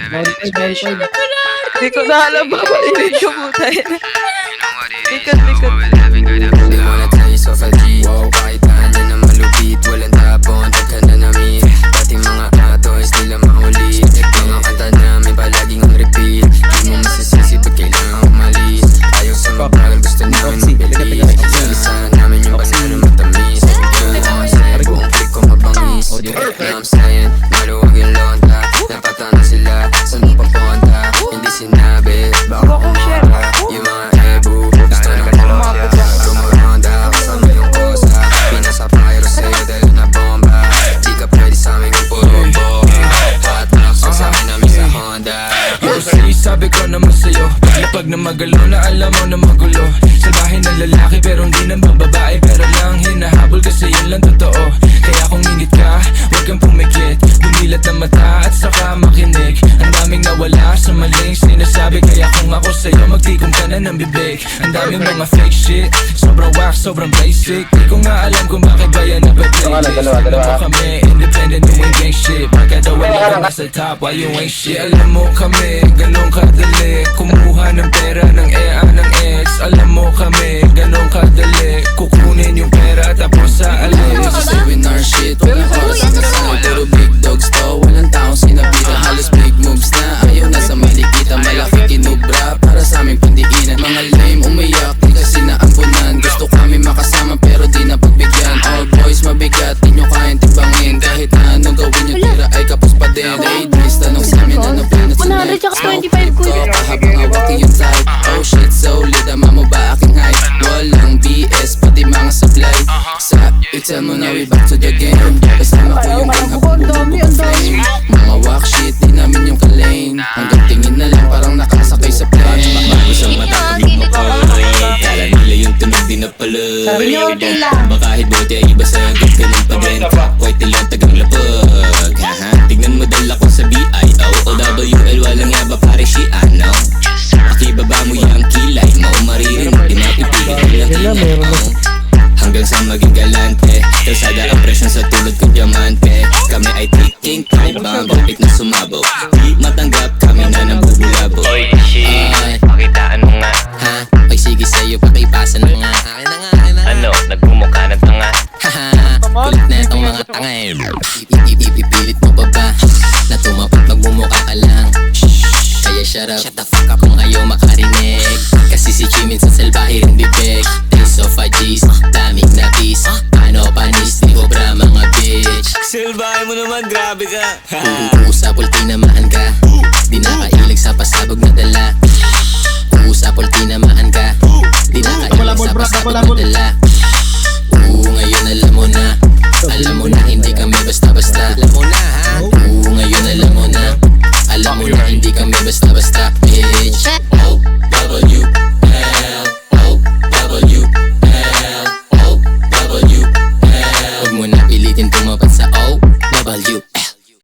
Verify. Hindi ko na alam ba yung puta yun. Likod. Di mo na tayo sa 5G. Kahit tahan na malupit, walang tapon, tagka na namin. Dating mga atoys, nila maulit. Mga kanta namin palaging on repeat. Di mo masisisi, ba't kailangan umalis? Ayaw sa mabagal, gusto namin mabilis. Silisahan namin yung banana matamis. Sa buong click ko mabangis. Now I'm saying, maluwag yung lonta. Napatanda sila, saan mo papunta? Hindi sinabi, baka kumara. Yung mga ebu, gusto na kumara. Kumuronda, kasama yung kosa. Pinasa pyro sa'yo dahil na bomba. Di ka pwede sa'min kung puro boga. Hot rocks ang sa'kin namin sa Honda. Kasi sabi ko naman sa'yo, lapag na magalo na alam mo na magulo. Salbahin na lalaki pero hindi naman babae. Pero lang hinahabol kasi yun lang totoo. Kaya kung ingit ka, huwag kang pumikit. Dumilat na mata at saka makinig. Ang daming nawala sa maling sinasabi. Kaya kung ako sa'yo, magtikom ka na ng bibig. Ang daming mga fake shit, sobrang wax, sobrang basic. Di ko nga alam kung bakit ba yan napaplaylist. Alam mo kami, independent, doing gang shit. Bakit daw wala ka nasa top while you ain't shit. Alam mo kami, ganun kadali. Kumuha ng pera ng EA ng ex. Alam mo kami, ganun kadali. Kukunin yung pera tapos sa alis. Doing our shit, walang oras ang kasal. Puro big dogs to, walang taong sinabitan. Halos big moves na, ayaw na sa malikita. Malaki kinubra, para sa aming pandiinan. Mga lame umiyak, di kasi naampunan. Gusto kami makasama pero di na pagbigyan. All boys mabigat, di nyo kayang timbangin. Kahit na anong gawin nyo, tira ay kapos pa din. Ladies, tanong sa amin ano plano tonight. 125 ko, kahabang awak yung type. Oh shit, solid, ama mo ba aking height? Walang BS, pati mga supply. Sa itan mo na we back to the game. Kasama ko yung gang habang bubog ang flame. Mga walk shit, di namin yung kalane. Hanggang tingin na lang parang nakasakay sa plane. Isang mata pag lumapag. Kala nila yung tunog di na pala. Baka kahit bote ay iba sa ganun pa din. White nilang tagang lapag. Tignan mo dala ko sa BIOWL. Walang yaba pare si ano. Pakibaba mo yung kilay mo. Maririnig di mapipigil ng kinay. Hanggang sa maging galante. Kalsada ang presyon sa tulad ko diamante. Kami ay taking time bomb. Bakit na sumabog? Di matanggap kami na nang bubulabog. Oy, shit, pakitaan mo nga. Ha? Ay sige sa'yo, pakipasa na nga. Akin na nga. Ano, nagmumukha ng tanga. Haha, kulit na itong mga tanga eh. Ipipilit mo pa ba na tumapat magmumukha ka lang? Kaya shut up, shut the fuck up kung ayaw makarinig. Kasi si Jimin sa salbahe rin bibig. Taste of a G's, daming napis. Ano panis, di obra mga bitch. Silbahe mo naman, grabe ka. Uusap, ultinamaan ka. Di nakailig sa pasabog na dala. Uusap, ultinamaan ka. Di nakailig sa pasabog na dala. Ngayon alam mo na. Alam mo na hindi kami basta-basta.